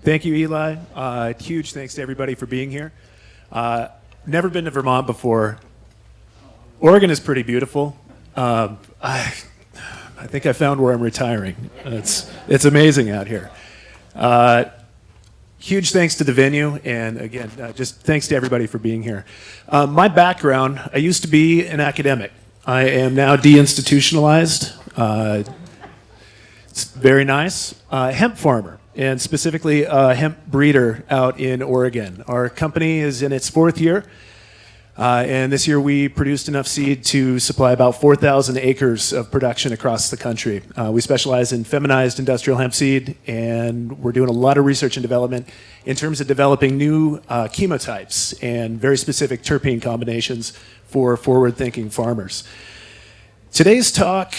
Thank you, Eli. Huge thanks to everybody for being here. Never been to Vermont before. Oregon is pretty beautiful. I think I found where I'm retiring. It's amazing out here. Huge thanks to the venue, and again, just thanks to everybody for being here. My background, I used to be an academic. I am now deinstitutionalized. It's very nice. Hemp farmer, and specifically a hemp breeder out in Oregon. Our company is in its 4th year, and this year we produced enough seed to supply about 4,000 acres of production across the country. We specialize in feminized industrial hemp seed, and we're doing a lot of research and development in terms of developing new chemotypes and very specific terpene combinations for forward-thinking farmers. Today's talk,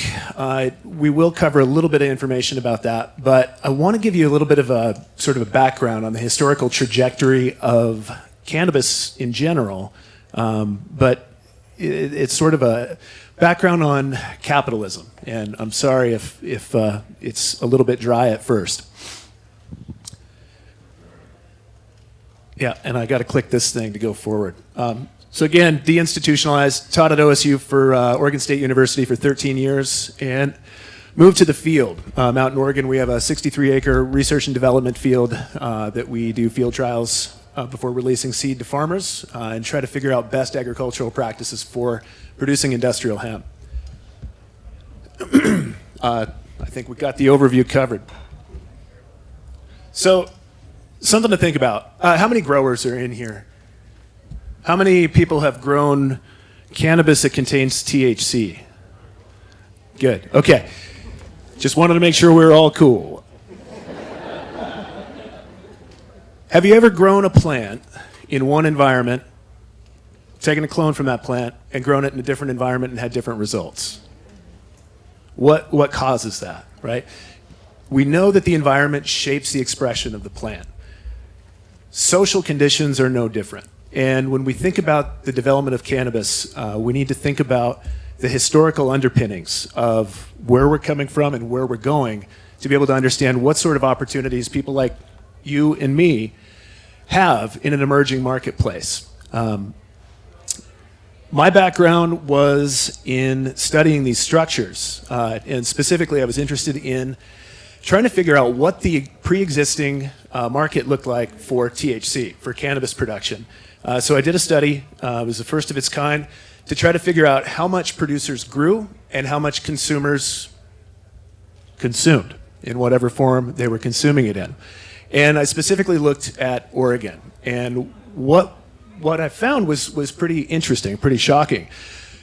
we will cover a little bit of information about that, but I want to give you a little bit of a sort of a background on the historical trajectory of cannabis in general, but it's sort of a background on capitalism, and I'm sorry if it's a little bit dry at first. Yeah, and I got to click this thing to go forward. So again, deinstitutionalized, taught at OSU for Oregon State University for 13 years, and moved to the field. Out in Oregon, we have a 63-acre research and development field that we do field trials before releasing seed to farmers and try to figure out best agricultural practices for producing industrial hemp. I think we got the overview covered. So, something to think about. How many growers are in here? How many people have grown cannabis that contains THC? Good. Okay. Just wanted to make sure we're all cool. Have you ever grown a plant in one environment, taken a clone from that plant, and grown it in a different environment and had different results? What causes that, right? We know that the environment shapes the expression of the plant. Social conditions are no different. And when we think about the development of cannabis, we need to think about the historical underpinnings of where we're coming from and where we're going to be able to understand what sort of opportunities people like you and me have in an emerging marketplace. My background was in studying these structures, and specifically I was interested in trying to figure out what the pre-existing market looked like for THC, for cannabis production. So I did a study, it was the first of its kind, to try to figure out how much producers grew and how much consumers consumed in whatever form they were consuming it in. And I specifically looked at Oregon. And what I found was pretty interesting, pretty shocking.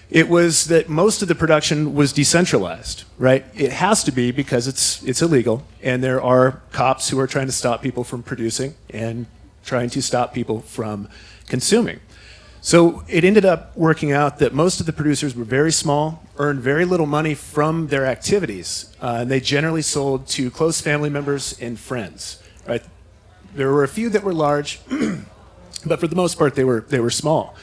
It was that most of the production was decentralized, right? It has to be because it's illegal, and there are cops who are trying to stop people from producing and trying to stop people from consuming. So it ended up working out that most of the producers were very small, earned very little money from their activities, and they generally sold to close family members and friends, right? There were a few that were large, but for the most part they were small.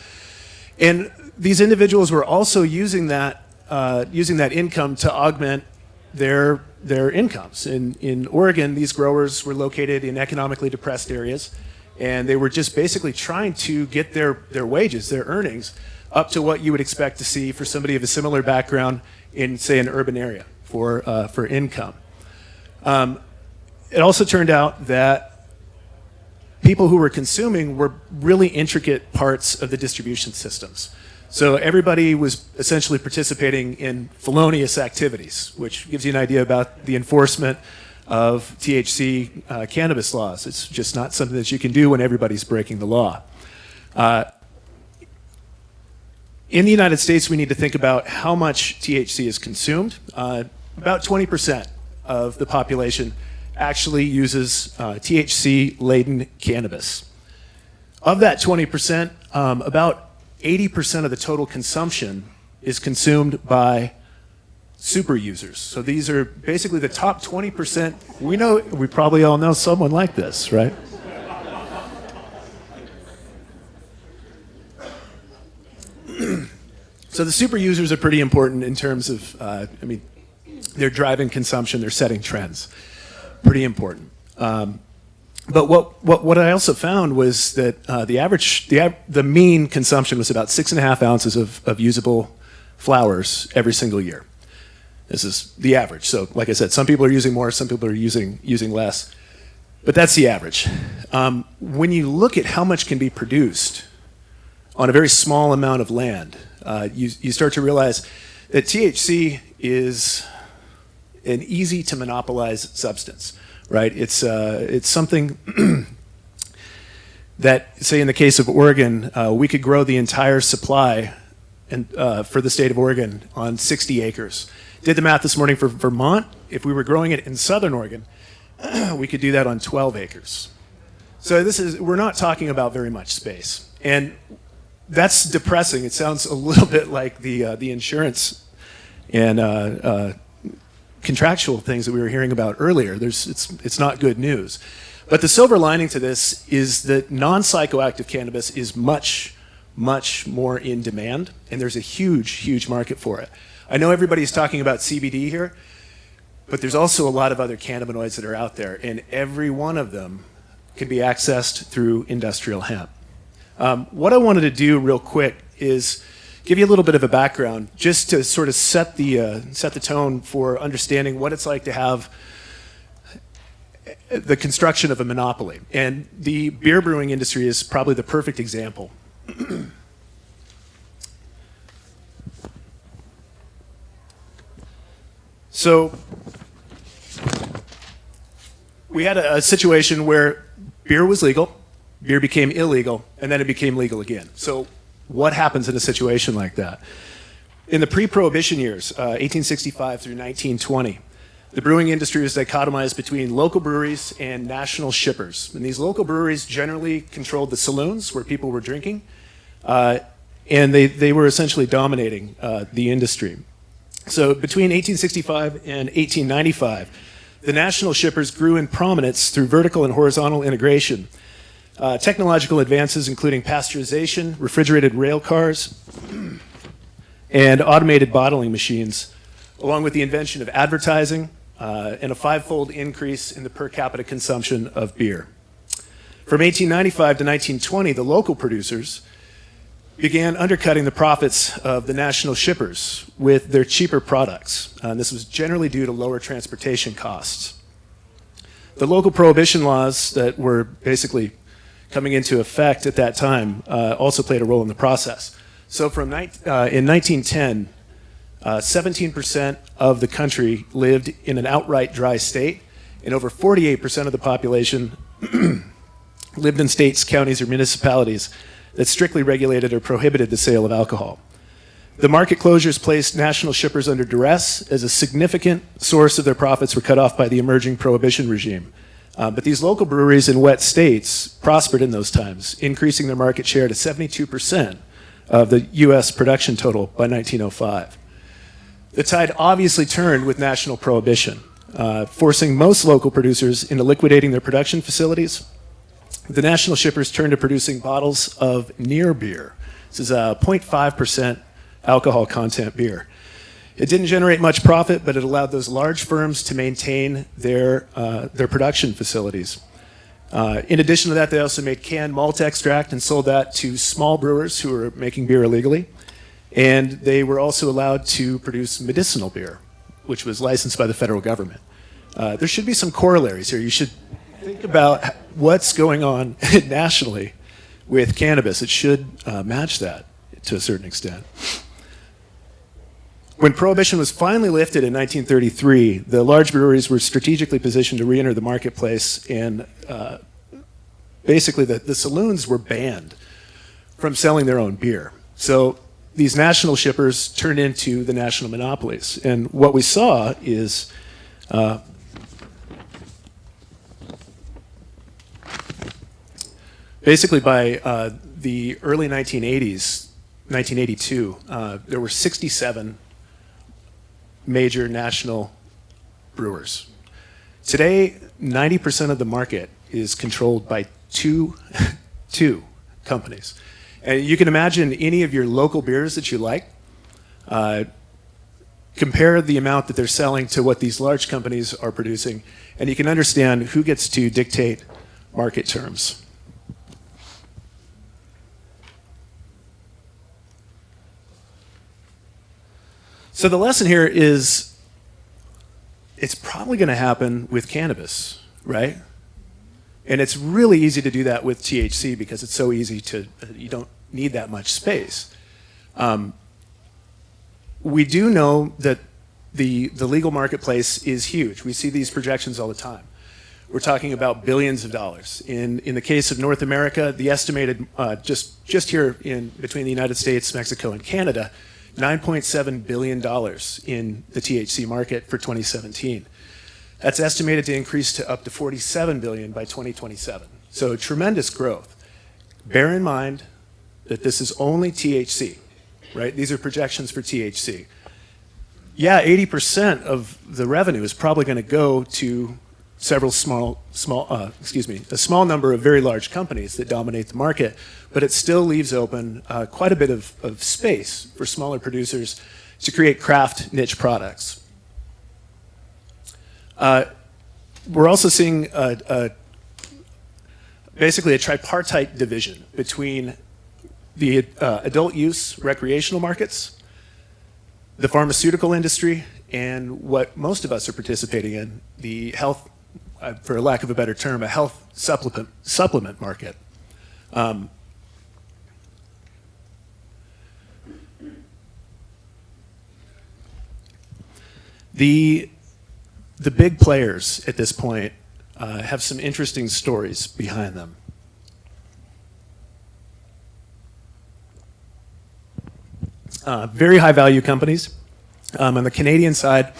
And these individuals were also using that income to augment their incomes. In Oregon, these growers were located in economically depressed areas, and they were just basically trying to get their wages, their earnings, up to what you would expect to see for somebody of a similar background in, say, an urban area for income. It also turned out that people who were consuming were really intricate parts of the distribution systems. So everybody was essentially participating in felonious activities, which gives you an idea about the enforcement of THC cannabis laws. It's just not something that you can do when everybody's breaking the law. In the United States, we need to think about how much THC is consumed. About 20% of the population actually uses THC-laden cannabis. Of that 20%, about 80% of the total consumption is consumed by super users. So these are basically the top 20%. We probably all know someone like this, right? So the super users are pretty important in terms of, they're driving consumption, they're setting trends. Pretty important. But what I also found was that the mean consumption was about 6.5 ounces of usable flowers every single year. This is the average. So like I said, some people are using more, some people are using less. But that's the average. When you look at how much can be produced on a very small amount of land, you start to realize that THC is an easy to monopolize substance, right? It's something that, say in the case of Oregon, we could grow the entire supply for the state of Oregon on 60 acres. Did the math this morning for Vermont. If we were growing it in southern Oregon, we could do that on 12 acres. So we're not talking about very much space. And that's depressing. It sounds a little bit like the insurance and contractual things that we were hearing about earlier. It's not good news. But the silver lining to this is that non-psychoactive cannabis is much, much more in demand, and there's a huge, huge market for it. I know everybody's talking about CBD here, but there's also a lot of other cannabinoids that are out there, and every one of them can be accessed through industrial hemp. What I wanted to do real quick is give you a little bit of a background just to sort of set the tone for understanding what it's like to have the construction of a monopoly. And the beer brewing industry is probably the perfect example. So we had a situation where beer was legal, beer became illegal, and then it became legal again. So what happens in a situation like that? In the pre-prohibition years, 1865 through 1920, the brewing industry was dichotomized between local breweries and national shippers. And these local breweries generally controlled the saloons where people were drinking, and they were essentially dominating the industry. So between 1865 and 1895, the national shippers grew in prominence through vertical and horizontal integration. Technological advances including pasteurization, refrigerated rail cars, and automated bottling machines, along with the invention of advertising and a 5-fold increase in the per capita consumption of beer. From 1895 to 1920, the local producers began undercutting the profits of the national shippers with their cheaper products. This was generally due to lower transportation costs. The local prohibition laws that were basically coming into effect at that time also played a role in the process. So in 1910, 17% of the country lived in an outright dry state, and over 48% of the population lived in states, counties, or municipalities that strictly regulated or prohibited the sale of alcohol. The market closures placed national shippers under duress, as a significant source of their profits were cut off by the emerging prohibition regime. But these local breweries in wet states prospered in those times, increasing their market share to 72% of the U.S. production total by 1905. The tide obviously turned with national prohibition, forcing most local producers into liquidating their production facilities. The national shippers turned to producing bottles of near beer. This is a 0.5% alcohol content beer. It didn't generate much profit, but it allowed those large firms to maintain their production facilities. In addition to that, they also made canned malt extract and sold that to small brewers who were making beer illegally. And they were also allowed to produce medicinal beer, which was licensed by the federal government. There should be some corollaries here. You should think about what's going on nationally with cannabis. It should match that to a certain extent. When Prohibition was finally lifted in 1933, the large breweries were strategically positioned to re-enter the marketplace, and basically the saloons were banned from selling their own beer. So these national shippers turned into the national monopolies. And what we saw is basically by the early 1980s, 1982, there were 67 major national brewers. Today, 90% of the market is controlled by two companies. And you can imagine any of your local beers that you like, compare the amount that they're selling to what these large companies are producing, and you can understand who gets to dictate market terms. So the lesson here is it's probably going to happen with cannabis, right? And it's really easy to do that with THC because it's so easy to, you don't need that much space. We do know that the legal marketplace is huge. We see these projections all the time. We're talking about billions of dollars. In the case of North America, the estimated, just here between the United States, Mexico, and Canada, $9.7 billion in the THC market for 2017. That's estimated to increase to up to $47 billion by 2027. So tremendous growth. Bear in mind that this is only THC, right? These are projections for THC. Yeah, 80% of the revenue is probably going to go to several a small number of very large companies that dominate the market, but it still leaves open quite a bit of space for smaller producers to create craft niche products. We're also seeing basically a tripartite division between the adult use recreational markets, the pharmaceutical industry, and what most of us are participating in, the health, for lack of a better term, a health supplement market. The big players at this point have some interesting stories behind them. Very high value companies. On the Canadian side,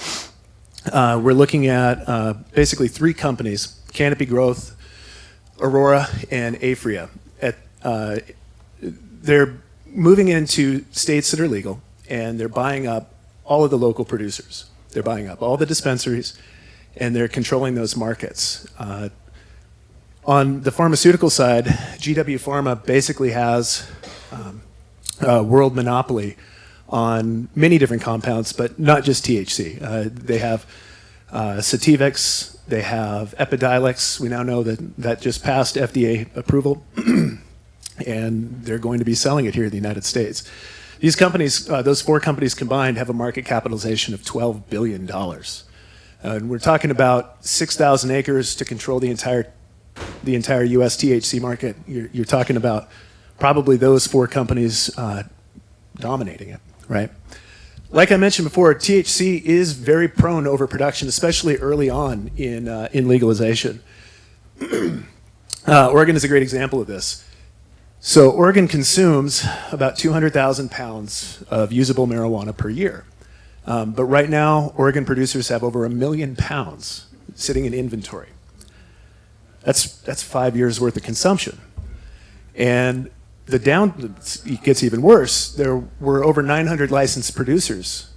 we're looking at basically three companies: Canopy Growth, Aurora, and Afria. They're moving into states that are legal, and they're buying up all of the local producers. They're buying up all the dispensaries, and they're controlling those markets. On the pharmaceutical side, GW Pharma basically has a world monopoly on many different compounds, but not just THC. They have Sativex, they have Epidiolex. We now know that just passed FDA approval, and they're going to be selling it here in the United States. These companies, those four companies combined, have a market capitalization of $12 billion. And we're talking about 6,000 acres to control the entire U.S. THC market. You're talking about probably those four companies dominating it, right? Like I mentioned before, THC is very prone to overproduction, especially early on in legalization. Oregon is a great example of this. So Oregon consumes about 200,000 pounds of usable marijuana per year. But right now, Oregon producers have over 1 million pounds sitting in inventory. That's 5 years worth of consumption. And it gets even worse. There were over 900 licensed producers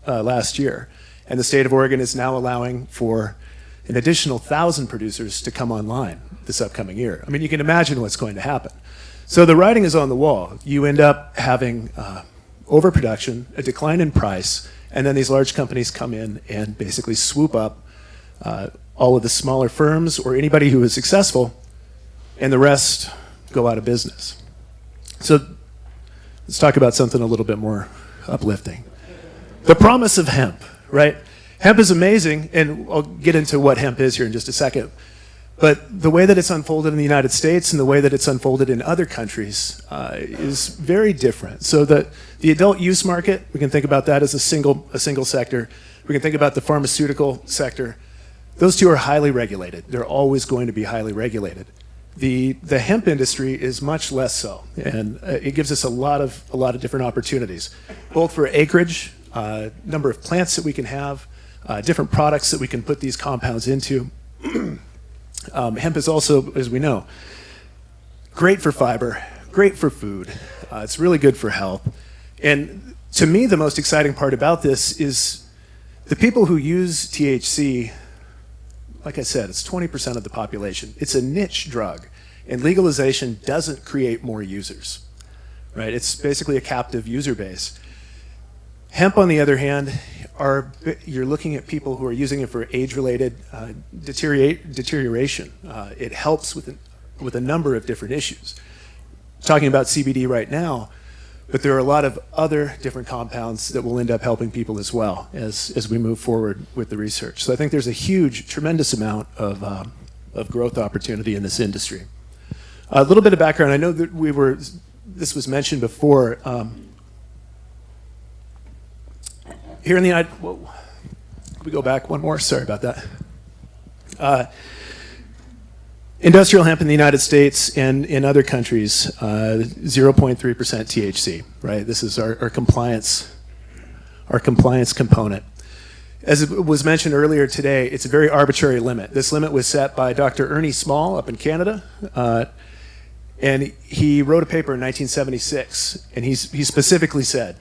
last year. And the state of Oregon is now allowing for an additional 1,000 producers to come online this upcoming year. I mean, you can imagine what's going to happen. So the writing is on the wall. You end up having overproduction, a decline in price, and then these large companies come in and basically swoop up all of the smaller firms or anybody who is successful, and the rest go out of business. So let's talk about something a little bit more uplifting. The promise of hemp, right? Hemp is amazing, and I'll get into what hemp is here in just a second. But the way that it's unfolded in the United States and the way that it's unfolded in other countries is very different. So the adult use market, we can think about that as a single sector. We can think about the pharmaceutical sector. Those two are highly regulated. They're always going to be highly regulated. The hemp industry is much less so, and it gives us a lot of different opportunities, both for acreage, number of plants that we can have, different products that we can put these compounds into. Hemp is also, as we know, great for fiber, great for food. It's really good for health. And to me, the most exciting part about this is the people who use THC, like I said, it's 20% of the population. It's a niche drug, and legalization doesn't create more users, right? It's basically a captive user base. Hemp, on the other hand, you're looking at people who are using it for age-related deterioration. It helps with a number of different issues. Talking about CBD right now, but there are a lot of other different compounds that will end up helping people as well as we move forward with the research. So I think there's a huge, tremendous amount of growth opportunity in this industry. A little bit of background. I know that this was mentioned before. Here in the United, whoa, can we go back one more? Sorry about that. Industrial hemp in the United States and in other countries, 0.3% THC, right? This is our compliance component. As it was mentioned earlier today, it's a very arbitrary limit. This limit was set by Dr. Ernie Small up in Canada, and he wrote a paper in 1976, and he specifically said,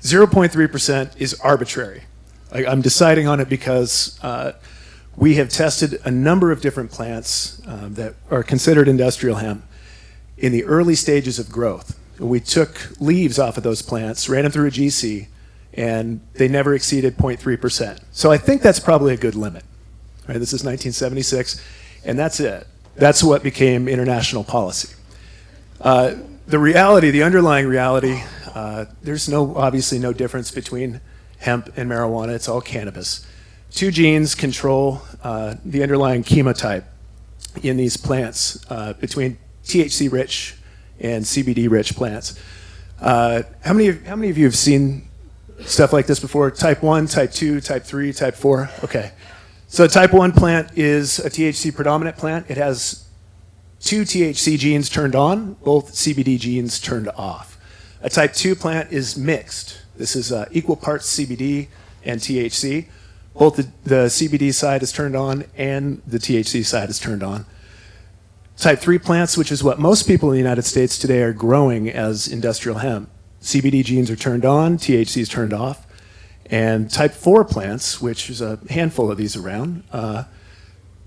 0.3% is arbitrary. I'm deciding on it because we have tested a number of different plants that are considered industrial hemp in the early stages of growth. We took leaves off of those plants, ran them through a GC, and they never exceeded 0.3%. So I think that's probably a good limit. Right, this is 1976, and that's it. That's what became international policy. The reality, the underlying reality, there's obviously no difference between hemp and marijuana. It's all cannabis. Two genes control the underlying chemotype in these plants between THC-rich and CBD-rich plants. How many of you have seen stuff like this before? Type 1, type 2, type 3, type 4? Okay. So a type 1 plant is a THC predominant plant. It has two THC genes turned on, both CBD genes turned off. A type 2 plant is mixed. This is equal parts CBD and THC. Both the CBD side is turned on and the THC side is turned on. Type 3 plants, which is what most people in the United States today are growing as industrial hemp, CBD genes are turned on, THC is turned off. And type 4 plants, which is a handful of these around,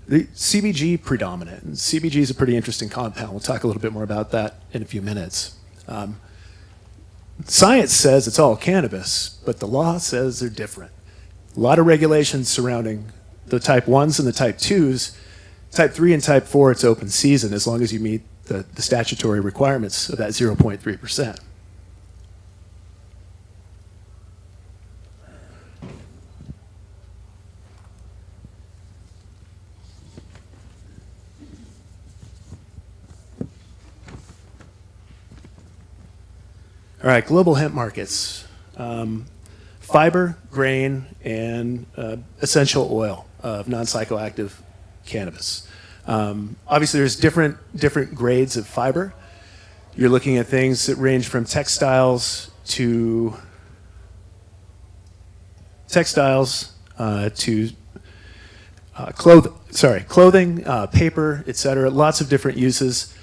the CBG predominant. And CBG is a pretty interesting compound. We'll talk a little bit more about that in a few minutes. Science says it's all cannabis, but the law says they're different. A lot of regulations surrounding the type 1s and the type 2s. Type 3 and type 4, it's open season as long as you meet the statutory requirements of that 0.3%. All right, global hemp markets. Fiber, grain, and essential oil of non-psychoactive cannabis. Obviously, there's different grades of fiber. You're looking at things that range from textiles to clothing, paper, etc. Lots of different uses.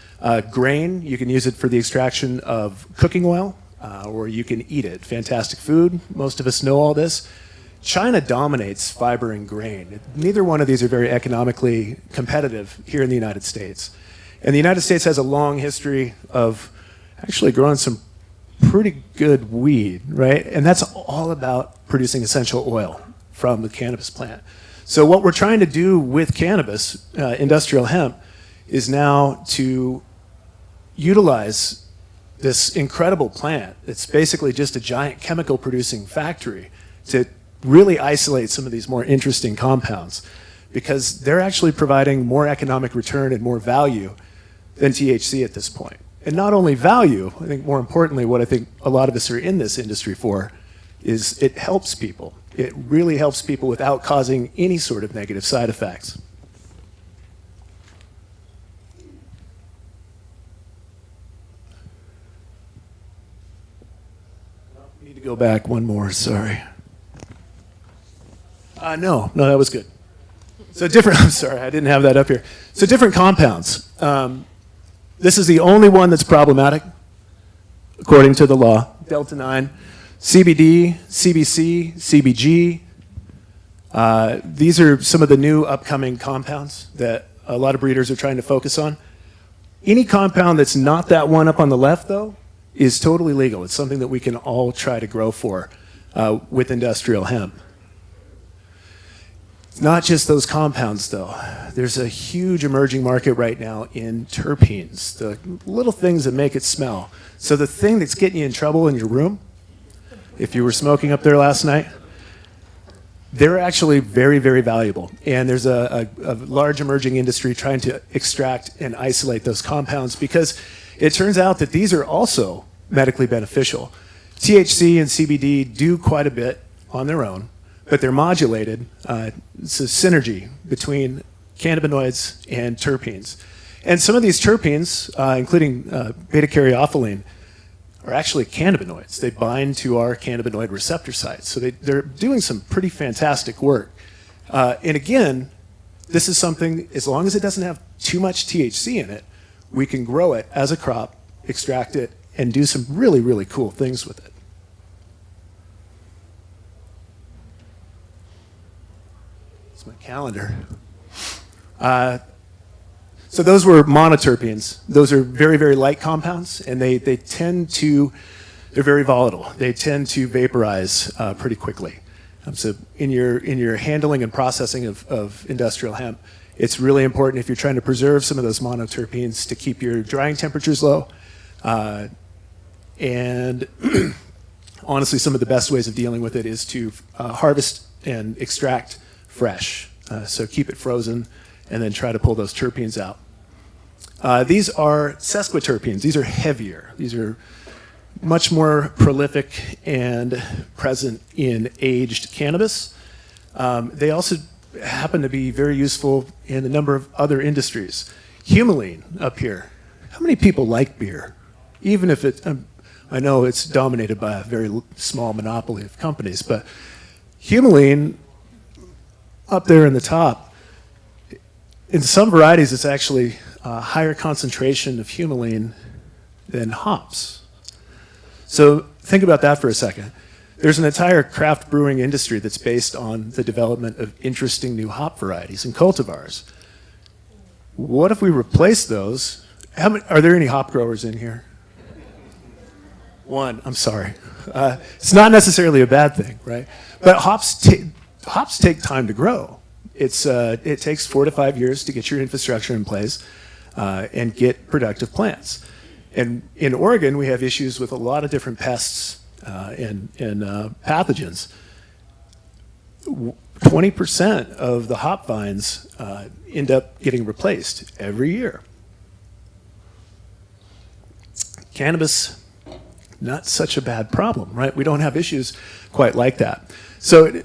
Grain, you can use it for the extraction of cooking oil, or you can eat it. Fantastic food. Most of us know all this. China dominates fiber and grain. Neither one of these are very economically competitive here in the United States. And the United States has a long history of actually growing some pretty good weed, right? And that's all about producing essential oil from the cannabis plant. So what we're trying to do with cannabis, industrial hemp, is now to utilize this incredible plant. It's basically just a giant chemical producing factory to really isolate some of these more interesting compounds, because they're actually providing more economic return and more value than THC at this point. And not only value, I think more importantly, what I think a lot of us are in this industry for is it helps people. It really helps people without causing any sort of negative side effects. I need to go back one more, sorry. No, that was good. So I'm sorry, I didn't have that up here. So different compounds. This is the only one that's problematic, according to the law, Delta 9. CBD, CBC, CBG. These are some of the new upcoming compounds that a lot of breeders are trying to focus on. Any compound that's not that one up on the left, though, is totally legal. It's something that we can all try to grow for. with industrial hemp. It's not just those compounds, though. There's a huge emerging market right now in terpenes, the little things that make it smell. So the thing that's getting you in trouble in your room, if you were smoking up there last night, they're actually very, very valuable. And there's a large emerging industry trying to extract and isolate those compounds because it turns out that these are also medically beneficial. THC and CBD do quite a bit on their own, but they're modulated. It's a synergy between cannabinoids and terpenes. And some of these terpenes, including beta-caryophyllene, are actually cannabinoids. They bind to our cannabinoid receptor sites. So they're doing some pretty fantastic work. And again, this is something, as long as it doesn't have too much THC in it, we can grow it as a crop, extract it, and do some really, really cool things with it. It's my calendar. So those were monoterpenes. Those are very, very light compounds, and they tend to, they're very volatile. They tend to vaporize pretty quickly. So in your handling and processing of industrial hemp, it's really important if you're trying to preserve some of those monoterpenes to keep your drying temperatures low. And honestly, some of the best ways of dealing with it is to harvest and extract fresh. So keep it frozen and then try to pull those terpenes out. These are sesquiterpenes. These are heavier. These are much more prolific and present in aged cannabis. They also happen to be very useful in a number of other industries. Humulene up here. How many people like beer? Even if it, I know it's dominated by a very small monopoly of companies, but humulene up there in the top, in some varieties, it's actually a higher concentration of humulene than hops. So think about that for a second. There's an entire craft brewing industry that's based on the development of interesting new hop varieties and cultivars. What if we replace those? Are there any hop growers in here? One, I'm sorry. It's not necessarily a bad thing, right? But hops take time to grow. It takes 4 to 5 years to get your infrastructure in place and get productive plants. And in Oregon, we have issues with a lot of different pests and pathogens. 20% of the hop vines end up getting replaced every year. Cannabis, not such a bad problem, right? We don't have issues quite like that. So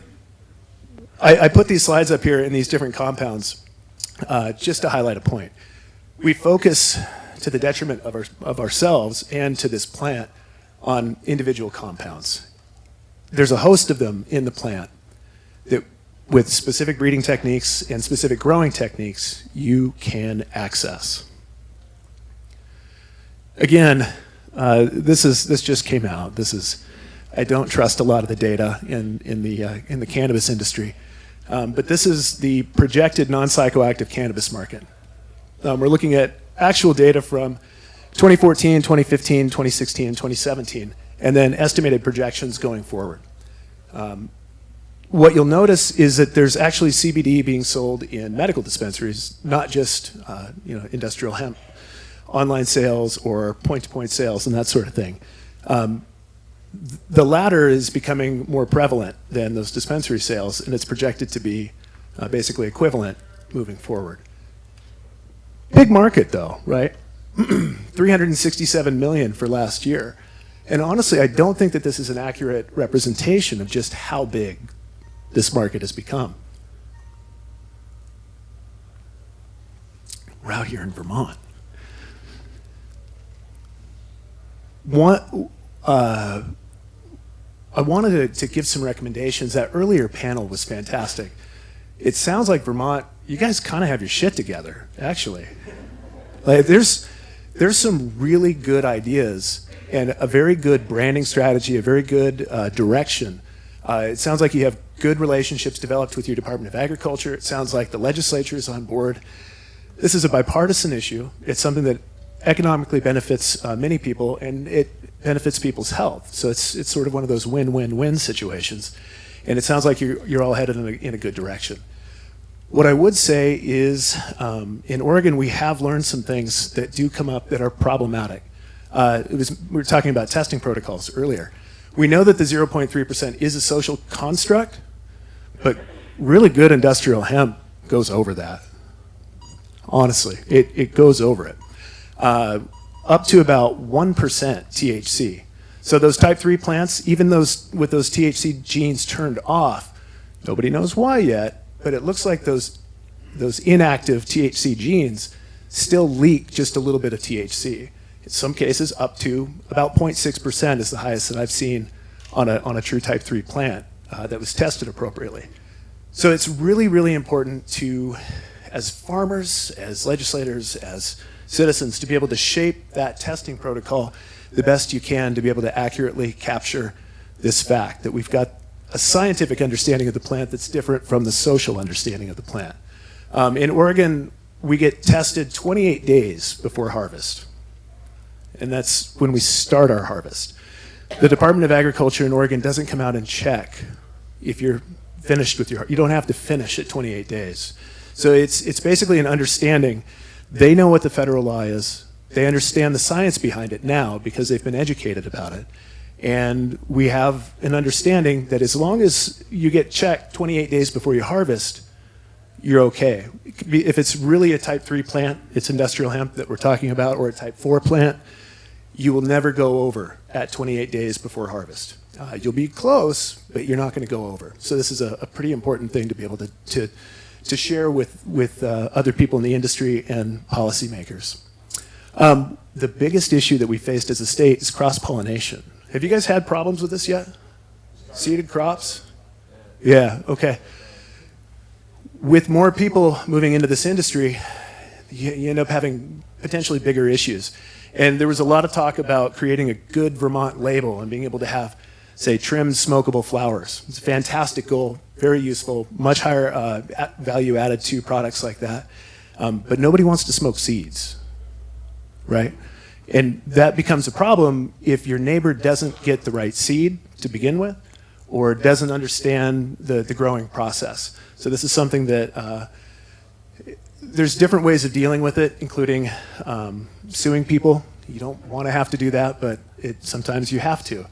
I put these slides up here in these different compounds just to highlight a point. We focus to the detriment of ourselves and to this plant on individual compounds. There's a host of them in the plant that with specific breeding techniques and specific growing techniques you can access. Again, this just came out. I don't trust a lot of the data in the cannabis industry, but this is the projected non-psychoactive cannabis market. We're looking at actual data from 2014, 2015, 2016, 2017, and then estimated projections going forward. What you'll notice is that there's actually CBD being sold in medical dispensaries, not just industrial hemp, online sales or point-to-point sales and that sort of thing. The latter is becoming more prevalent than those dispensary sales, and it's projected to be basically equivalent moving forward. Big market though, right? 367 million for last year. And honestly, I don't think that this is an accurate representation of just how big this market has become. We're out here in Vermont. I wanted to give some recommendations. That earlier panel was fantastic. It sounds like Vermont, you guys kind of have your shit together, actually. Like there's some really good ideas and a very good branding strategy, a very good direction. It sounds like you have good relationships developed with your Department of Agriculture. It sounds like the legislature is on board. This is a bipartisan issue. It's something that economically benefits many people, and benefits people's health. So it's sort of one of those win-win-win situations. And it sounds like you're all headed in a good direction. What I would say is, in Oregon, we have learned some things that do come up that are problematic. We were talking about testing protocols earlier. We know that the 0.3% is a social construct, but really good industrial hemp goes over that. Honestly, it goes over it. Up to about 1% THC. So those type 3 plants, even those with those THC genes turned off, nobody knows why yet, but it looks like those inactive THC genes still leak just a little bit of THC. In some cases, up to about 0.6% is the highest that I've seen on a true type 3 plant that was tested appropriately. So it's really, really important to, as farmers, as legislators, as citizens, to be able to shape that testing protocol the best you can to be able to accurately capture this fact that we've got a scientific understanding of the plant that's different from the social understanding of the plant. In Oregon, we get tested 28 days before harvest, and that's when we start our harvest. The Department of Agriculture in Oregon doesn't come out and check if you're finished with you don't have to finish at 28 days. So it's basically an understanding. They know what the federal law is. They understand the science behind it now because they've been educated about it. And we have an understanding that as long as you get checked 28 days before you harvest, you're okay. If it's really a type 3 plant, it's industrial hemp that we're talking about, or a type 4 plant, you will never go over at 28 days before harvest. You'll be close, but you're not going to go over. So this is a pretty important thing to be able to share with other people in the industry and policymakers. The biggest issue that we faced as a state is cross-pollination. Have you guys had problems with this yet? Seeded crops? Yeah, okay. With more people moving into this industry, you end up having potentially bigger issues. And there was a lot of talk about creating a good Vermont label and being able to have, say, trimmed smokable flowers. It's a fantastic goal, very useful, much higher value added to products like that. But nobody wants to smoke seeds, right? And that becomes a problem if your neighbor doesn't get the right seed to begin with, or doesn't understand the growing process. So this is something that there's different ways of dealing with it, including suing people. You don't want to have to do that, but sometimes you have to.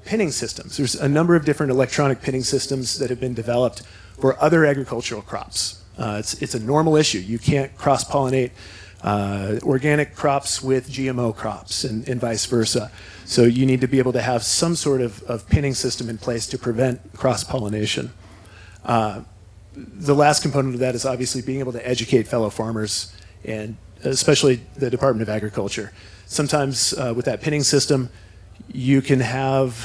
Pinning systems. There's a number of different electronic pinning systems that have been developed for other agricultural crops. It's a normal issue. You can't cross-pollinate organic crops with GMO crops and vice versa. So you need to be able to have some sort of pinning system in place to prevent cross-pollination. The last component of that is obviously being able to educate fellow farmers, and especially the Department of Agriculture. Sometimes with that pinning system, you can have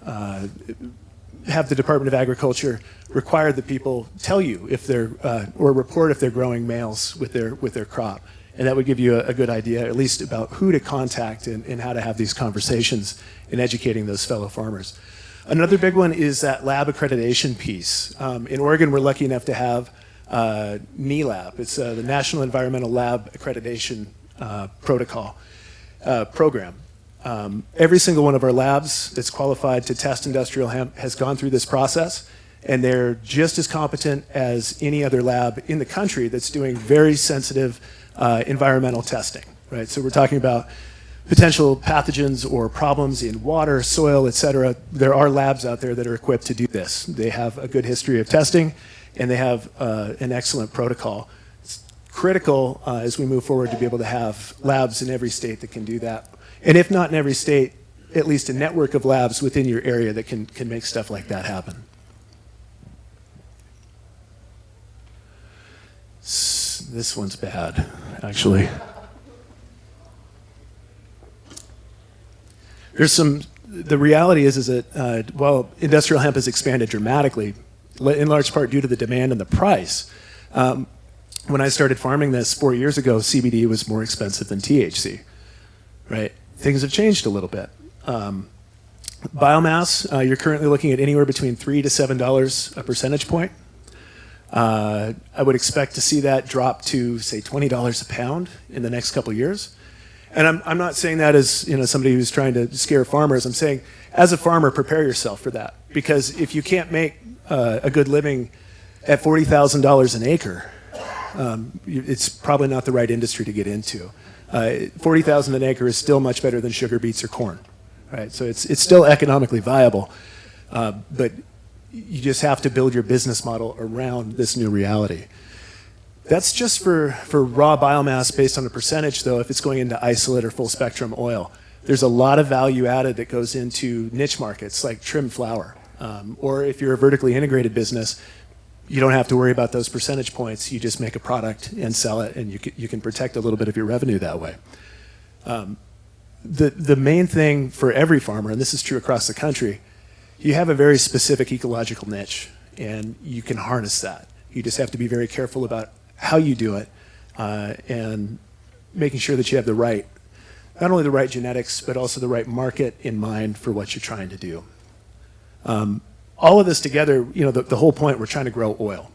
the Department of Agriculture require the people tell you if they're or report if they're growing males with their crop. And that would give you a good idea, at least about who to contact and how to have these conversations in educating those fellow farmers. Another big one is that lab accreditation piece. In Oregon, we're lucky enough to have NELAB. It's the National Environmental Lab Accreditation program. Every single one of our labs that's qualified to test industrial hemp has gone through this process, and they're just as competent as any other lab in the country that's doing very sensitive environmental testing, right? So we're talking about potential pathogens or problems in water, soil, et cetera. There are labs out there that are equipped to do this. They have a good history of testing, and they have an excellent protocol. It's critical as we move forward to be able to have labs in every state that can do that. And if not in every state, at least a network of labs within your area that can make stuff like that happen. This one's bad, actually. The reality is that while industrial hemp has expanded dramatically, in large part due to the demand and the price, when I started farming this 4 years ago, CBD was more expensive than THC, right? Things have changed a little bit. Biomass, you're currently looking at anywhere between $3 to $7 a percentage point. I would expect to see that drop to, say, $20 a pound in the next couple years. And I'm not saying that as somebody who's trying to scare farmers. I'm saying as a farmer, prepare yourself for that. Because if you can't make a good living at $40,000 an acre, it's probably not the right industry to get into. $40,000 an acre is still much better than sugar beets or corn, right? So it's still economically viable, but you just have to build your business model around this new reality. That's just for raw biomass based on a percentage, though. If it's going into isolate or full spectrum oil, there's a lot of value added that goes into niche markets like trim flower. Or if you're a vertically integrated business, you don't have to worry about those percentage points. You just make a product and sell it, and you can protect a little bit of your revenue that way. The main thing for every farmer, and this is true across the country, you have a very specific ecological niche, and you can harness that. You just have to be very careful about how you do it, and making sure that you have the right, not only the right genetics, but also the right market in mind for what you're trying to do. All of this together, the whole point, we're trying to grow oil.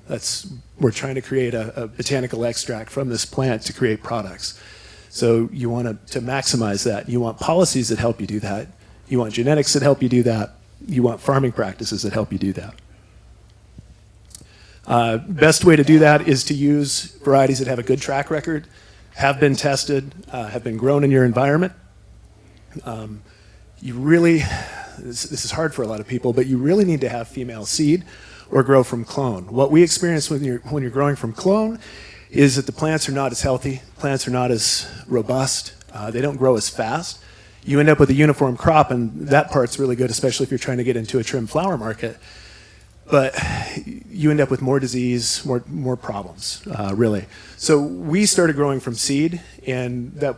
We're trying to create a botanical extract from this plant to create products. So you want to maximize that. You want policies that help you do that. You want genetics that help you do that. You want farming practices that help you do that. Best way to do that is to use varieties that have a good track record, have been tested, have been grown in your environment. This is hard for a lot of people, but you really need to have female seed or grow from clone. What we experience when you're growing from clone is that the plants are not as healthy, plants are not as robust, they don't grow as fast. You end up with a uniform crop, and that part's really good, especially if you're trying to get into a trim flower market. But you end up with more disease, more problems, really. So we started growing from seed, and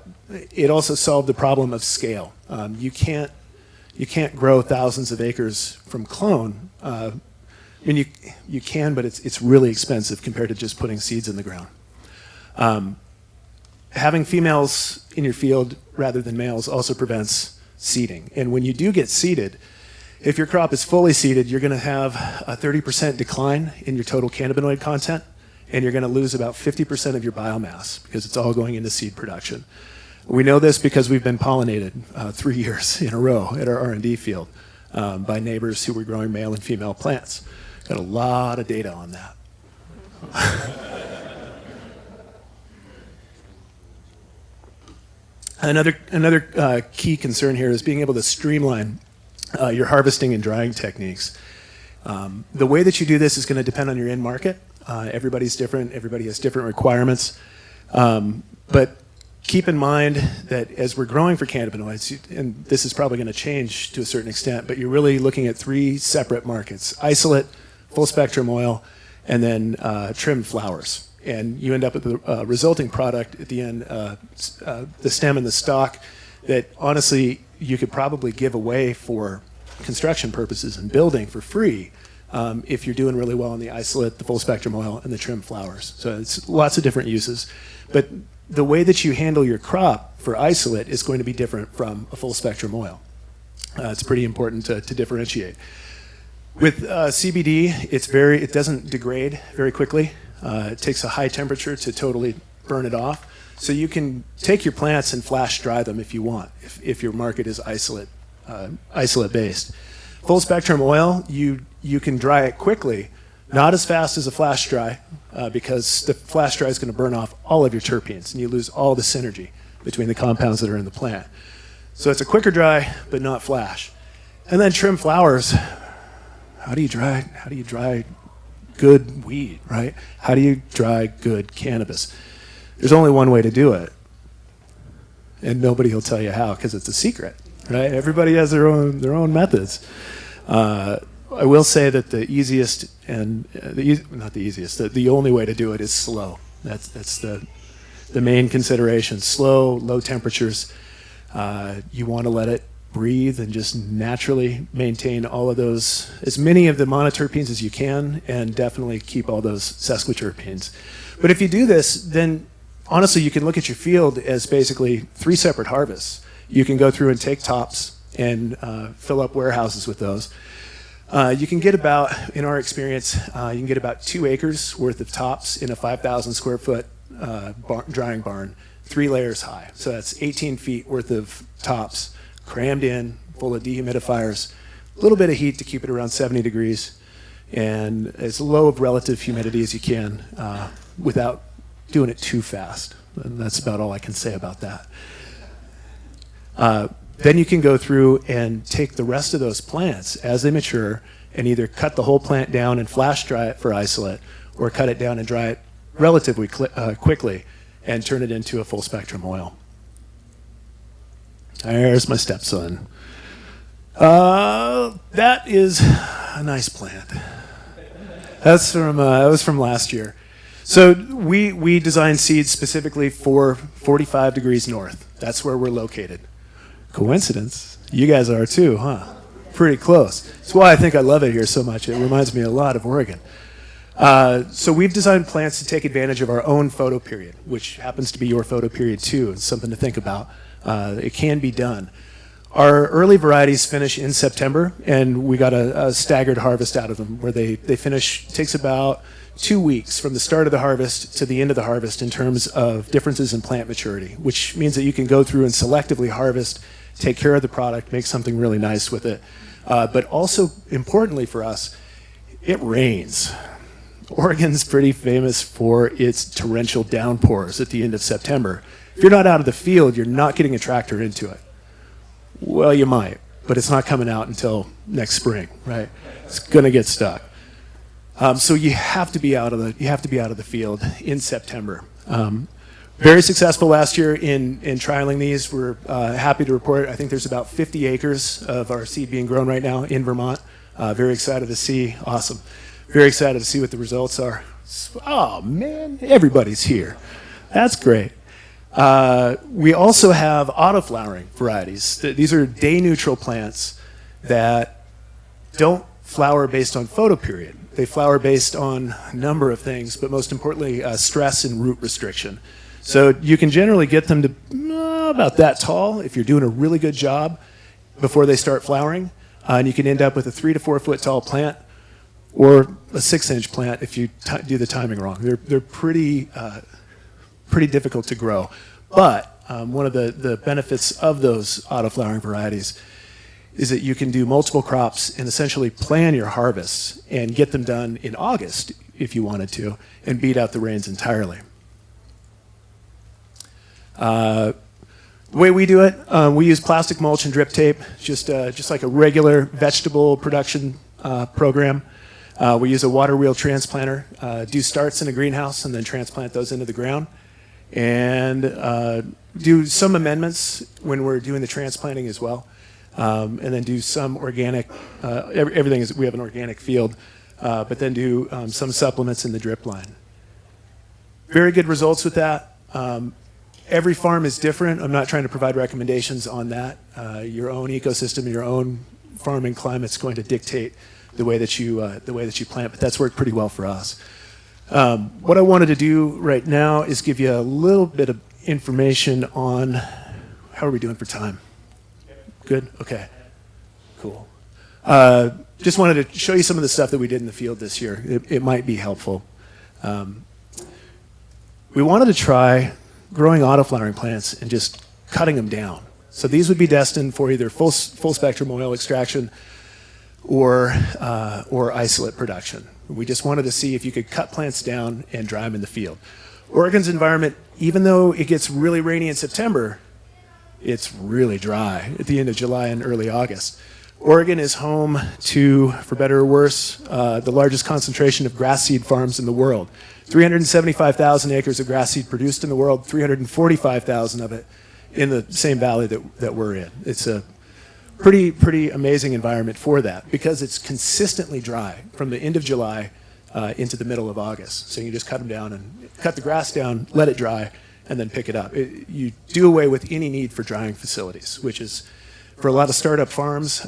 it also solved the problem of scale. You can't grow thousands of acres from clone. I mean, you can, but it's really expensive compared to just putting seeds in the ground. Having females in your field rather than males also prevents seeding. And when you do get seeded, if your crop is fully seeded, you're going to have a 30% decline in your total cannabinoid content, and you're going to lose about 50% of your biomass because it's all going into seed production. We know this because we've been pollinated 3 years in a row at our R&D field by neighbors who were growing male and female plants. Got a lot of data on that. Another key concern here is being able to streamline your harvesting and drying techniques. The way that you do this is going to depend on your end market. Everybody's different. Everybody has different requirements. But keep in mind that as we're growing for cannabinoids, and this is probably going to change to a certain extent, but you're really looking at 3 separate markets: isolate, full spectrum oil, and then trimmed flowers. And you end up with a resulting product at the end, the stem and the stalk, that honestly you could probably give away for construction purposes and building for free if you're doing really well in the isolate, the full spectrum oil, and the trimmed flowers. So it's lots of different uses. But the way that you handle your crop for isolate is going to be different from a full spectrum oil. It's pretty important to differentiate. With CBD, it doesn't degrade very quickly. It takes a high temperature to totally burn it off. So you can take your plants and flash dry them if you want, if your market is isolate based. Full spectrum oil, you can dry it quickly, not as fast as a flash dry, because the flash dry is going to burn off all of your terpenes, and you lose all the synergy between the compounds that are in the plant. So it's a quicker dry, but not flash. And then trim flowers. How do you dry good weed, right? How do you dry good cannabis? There's only one way to do it, and nobody will tell you how because it's a secret, right? Everybody has their own methods. I will say that the easiest and the only way to do it is slow. That's the main consideration. Slow, low temperatures. You want to let it breathe and just naturally maintain all of those, as many of the monoterpenes as you can, and definitely keep all those sesquiterpenes. But if you do this, then honestly you can look at your field as basically 3 separate harvests. You can go through and take tops and fill up warehouses with those. You can get about, in our experience, you can get about 2 acres worth of tops in a 5,000 square foot drying barn 3 layers high. So that's 18 feet worth of tops crammed in, full of dehumidifiers, a little bit of heat to keep it around 70 degrees, and as low of relative humidity as you can without doing it too fast. And that's about all I can say about that. Then you can go through and take the rest of those plants as they mature and either cut the whole plant down and flash dry it for isolate, or cut it down and dry it relatively quickly and turn it into a full spectrum oil. There's my stepson. That is a nice plant. That was from last year. So we designed seeds specifically for 45 degrees north. That's where we're located. Coincidence? You guys are too, huh? Pretty close. That's why I think I love it here so much. It reminds me a lot of Oregon. So we've designed plants to take advantage of our own photo period, which happens to be your photo period too. It's something to think about. It can be done. Our early varieties finish in September, and we got a staggered harvest out of them where they finish. Takes about 2 weeks from the start of the harvest to the end of the harvest in terms of differences in plant maturity, which means that you can go through and selectively harvest, take care of the product, make something really nice with it. But also, importantly for us, it rains. Oregon's pretty famous for its torrential downpours at the end of September. If you're not out of the field, you're not getting a tractor into it. Well, you might, but it's not coming out until next spring, right? It's going to get stuck. So you have to be out of the field in September. Very successful last year in trialing these. We're happy to report, I think there's about 50 acres of our seed being grown right now in Vermont. Very excited to see, awesome. Very excited to see what the results are. Oh man, everybody's here. That's great. We also have autoflowering varieties. These are day-neutral plants that don't flower based on photoperiod. They flower based on a number of things, but most importantly, stress and root restriction. So you can generally get them to about that tall if you're doing a really good job before they start flowering, and you can end up with a 3 to 4 foot tall plant or a 6-inch plant if you do the timing wrong. They're pretty difficult to grow. But one of the benefits of those autoflowering varieties is that you can do multiple crops and essentially plan your harvests and get them done in August if you wanted to and beat out the rains entirely. The way we do it, we use plastic mulch and drip tape, just like a regular vegetable production program. We use a water wheel transplanter, do starts in a greenhouse and then transplant those into the ground. And do some amendments when we're doing the transplanting as well. And then do some organic, everything is, we have an organic field, but then do some supplements in the drip line. Very good results with that. Every farm is different. I'm not trying to provide recommendations on that. Your own ecosystem, your own farming climate is going to dictate the way that you plant, but that's worked pretty well for us. What I wanted to do right now is give you a little bit of information on how are we doing for time. Good? Okay. Cool. Just wanted to show you some of the stuff that we did in the field this year. It might be helpful. We wanted to try growing autoflowering plants and just cutting them down. So these would be destined for either full spectrum oil extraction or isolate production. We just wanted to see if you could cut plants down and dry them in the field. Oregon's environment, even though it gets really rainy in September, it's really dry at the end of July and early August. Oregon is home to, for better or worse, the largest concentration of grass seed farms in the world. 375,000 acres of grass seed produced in the world, 345,000 of it in the same valley that we're in. It's a pretty amazing environment for that because it's consistently dry from the end of July into the middle of August. So you just cut them down and cut the grass down, let it dry, and then pick it up. You do away with any need for drying facilities, which is, for a lot of startup farms,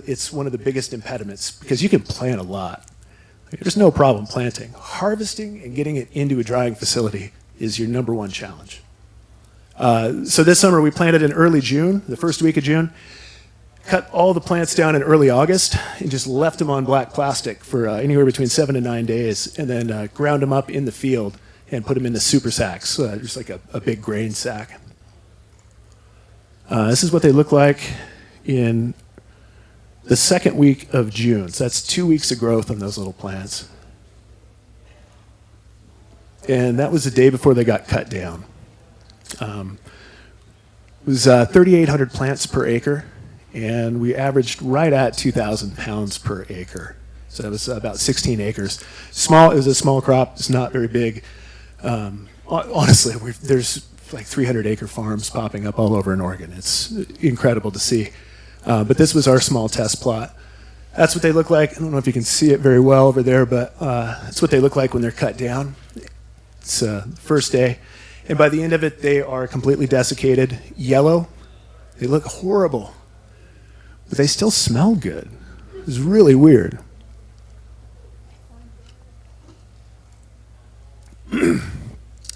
it's one of the biggest impediments because you can plant a lot. There's no problem planting. Harvesting and getting it into a drying facility is your number one challenge. So this summer we planted in early June, the first week of June, cut all the plants down in early August and just left them on black plastic for anywhere between 7 to 9 days and then ground them up in the field and put them into super sacks, just like a big grain sack. This is what they look like in the second week of June. So that's 2 weeks of growth on those little plants. And that was the day before they got cut down. It was 3,800 plants per acre, and we averaged right at 2,000 pounds per acre. So that was about 16 acres. Small. It was a small crop. It's not very big. Honestly, there's like 300-acre farms popping up all over in Oregon. It's incredible to see. But this was our small test plot. That's what they look like. I don't know if you can see it very well over there, but that's what they look like when they're cut down. It's first day. And by the end of it, they are completely desiccated, yellow. They look horrible, but they still smell good. It's really weird.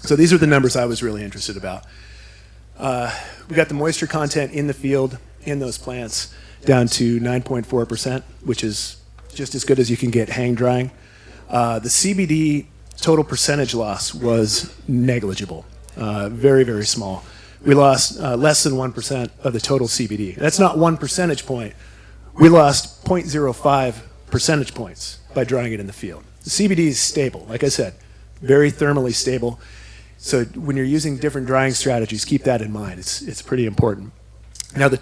So these are the numbers I was really interested about. We got the moisture content in the field in those plants down to 9.4%, which is just as good as you can get hang drying. The CBD total percentage loss was negligible, very, very small. We lost less than 1% of the total CBD. That's not 1 percentage point. We lost 0.05 percentage points by drying it in the field. The CBD is stable, like I said, very thermally stable. So when you're using different drying strategies, keep that in mind. It's pretty important. Now, the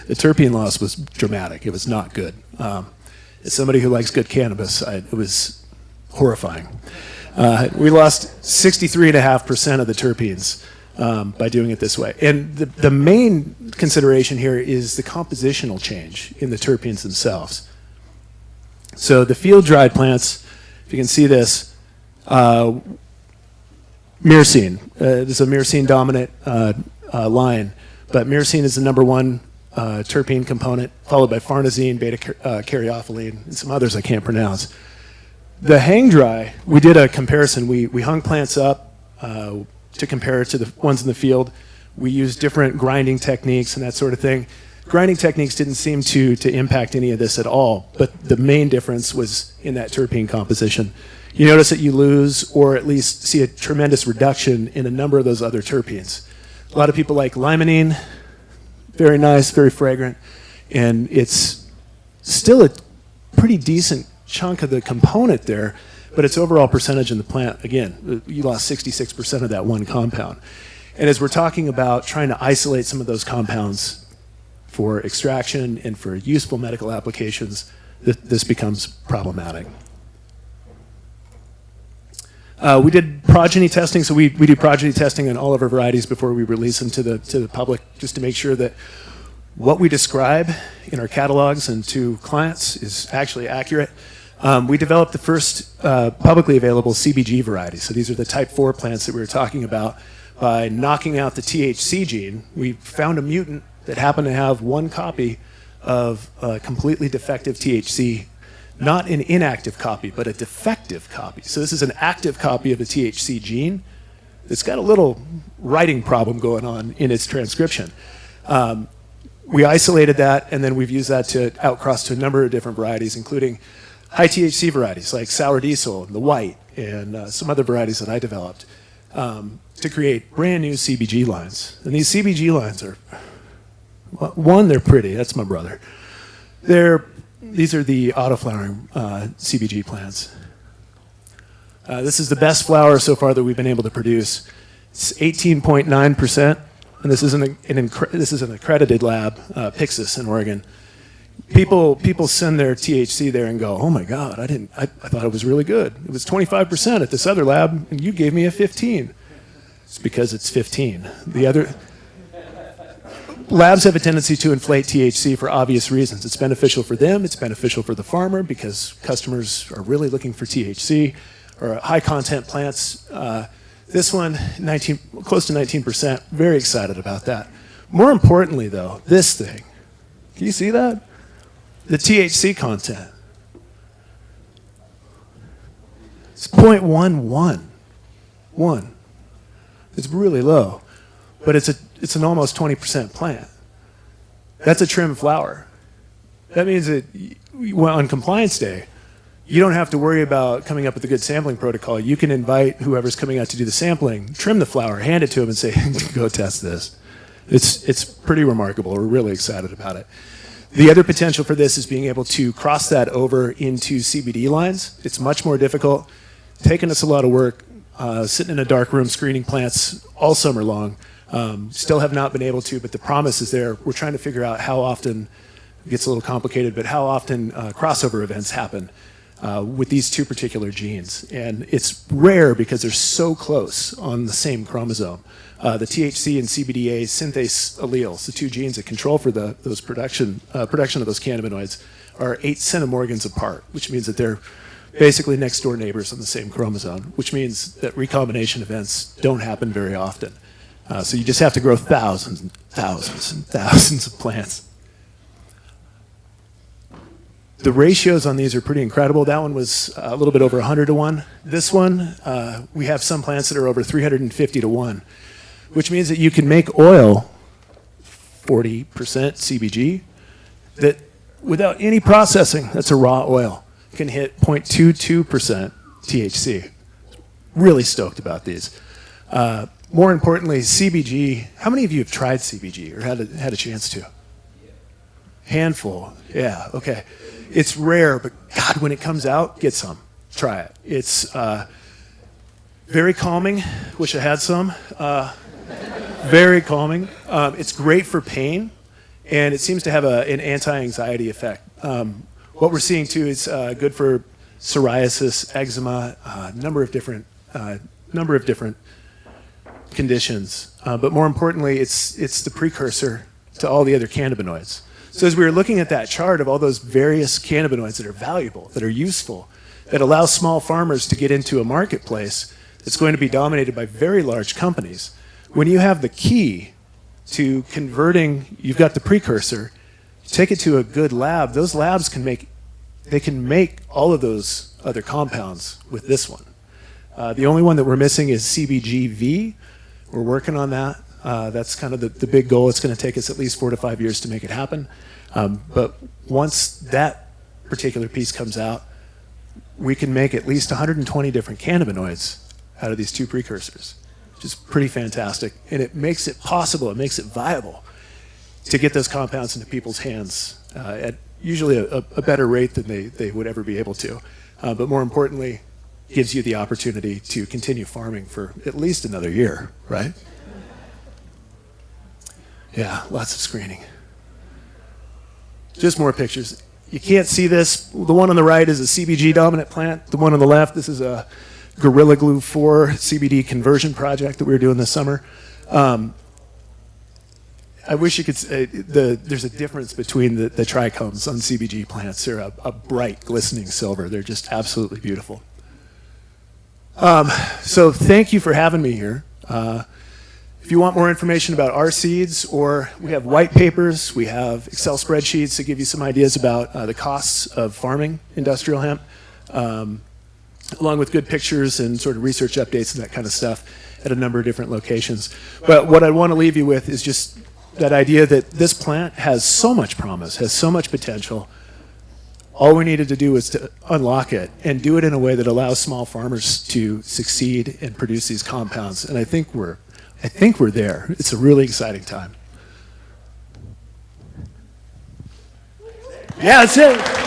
terpene loss was dramatic. It was not good. As somebody who likes good cannabis, it was horrifying. We lost 63.5% of the terpenes by doing it this way. And the main consideration here is the compositional change in the terpenes themselves. So the field-dried plants, if you can see this, myrcene. This is a myrcene-dominant line, but myrcene is the number one terpene component, followed by farnesene, beta-caryophyllene, and some others I can't pronounce. The hang dry, we did a comparison. We hung plants up to compare it to the ones in the field. We used different grinding techniques and that sort of thing. Grinding techniques didn't seem to impact any of this at all, but the main difference was in that terpene composition. You notice that you lose, or at least see a tremendous reduction in a number of those other terpenes. A lot of people like limonene, very nice, very fragrant, and it's still a pretty decent chunk of the component there, but its overall percentage in the plant, again, you lost 66% of that one compound. And as we're talking about trying to isolate some of those compounds for extraction and for useful medical applications, this becomes problematic. We did progeny testing, so we do progeny testing on all of our varieties before we release them to the public, just to make sure that what we describe in our catalogs and to clients is actually accurate. We developed the first publicly available CBG varieties. So these are the type 4 plants that we were talking about. By knocking out the THC gene, we found a mutant that happened to have one copy of a completely defective THC. Not an inactive copy, but a defective copy. So this is an active copy of the THC gene. It's got a little writing problem going on in its transcription. We isolated that, and then we've used that to outcross to a number of different varieties, including high THC varieties like sour diesel and the white, and some other varieties that I developed to create brand new CBG lines. And these CBG lines are, one, they're pretty. That's my brother. These are the Autoflowering CBG plants. This is the best flower so far that we've been able to produce. It's 18.9%, and this is an accredited lab, Pixis in Oregon. People send their THC there and go, oh my God, I thought it was really good. It was 25% at this other lab, and you gave me a 15. It's because it's 15. The other labs have a tendency to inflate THC for obvious reasons. It's beneficial for them, it's beneficial for the farmer because customers are really looking for THC or high content plants. This one, close to 19%, very excited about that. More importantly though, this thing, can you see that? The THC content. It's 0.111. It's really low, but it's an almost 20% plant. That's a trim flower. That means that on compliance day, you don't have to worry about coming up with a good sampling protocol. You can invite whoever's coming out to do the sampling, trim the flower, hand it to them, and say, go test this. It's pretty remarkable. We're really excited about it. The other potential for this is being able to cross that over into CBD lines. It's much more difficult. Taken us a lot of work, sitting in a dark room screening plants all summer long. Still have not been able to, but the promise is there. We're trying to figure out how often, it gets a little complicated, but how often crossover events happen with these two particular genes. And it's rare because they're so close on the same chromosome. The THC and CBDA synthase alleles, the two genes that control for those production of those cannabinoids, are 8 centimorgans apart, which means that they're basically next door neighbors on the same chromosome, which means that recombination events don't happen very often. So you just have to grow thousands and thousands and thousands of plants. The ratios on these are pretty incredible. That one was a little bit over 100 to 1. This one, we have some plants that are over 350 to 1, which means that you can make oil, 40% CBG, that without any processing, that's a raw oil, can hit 0.22% THC. Really stoked about these. More importantly, CBG, how many of you have tried CBG or had a chance to? Handful, yeah, okay. It's rare, but God, when it comes out, get some. Try it. It's very calming. Wish I had some. Very calming. It's great for pain, and it seems to have an anti-anxiety effect. What we're seeing too is good for psoriasis, eczema, number of different conditions. But more importantly, it's the precursor to all the other cannabinoids. So as we were looking at that chart of all those various cannabinoids that are valuable, that are useful, that allow small farmers to get into a marketplace that's going to be dominated by very large companies, when you have the key to converting, you've got the precursor, take it to a good lab, those labs can make all of those other compounds with this one. The only one that we're missing is CBGV. We're working on that. That's kind of the big goal. It's going to take us at least 4 to 5 years to make it happen. But once that particular piece comes out, we can make at least 120 different cannabinoids out of these two precursors, which is pretty fantastic. And it makes it possible, it makes it viable to get those compounds into people's hands at usually a better rate than they would ever be able to. But more importantly, gives you the opportunity to continue farming for at least another year, right? Yeah, lots of screening. Just more pictures. You can't see this. The one on the right is a CBG dominant plant. The one on the left, this is a Gorilla Glue 4 CBD conversion project that we were doing this summer. I wish you could say there's a difference between the trichomes on CBG plants. They're a bright, glistening silver. They're just absolutely beautiful. So thank you for having me here. If you want more information about our seeds, or we have white papers, we have Excel spreadsheets that give you some ideas about the costs of farming industrial hemp, along with good pictures and sort of research updates and that kind of stuff at a number of different locations. But what I want to leave you with is just that idea that this plant has so much promise, has so much potential. All we needed to do was to unlock it and do it in a way that allows small farmers to succeed and produce these compounds. And I think we're there. It's a really exciting time. Yeah, that's it.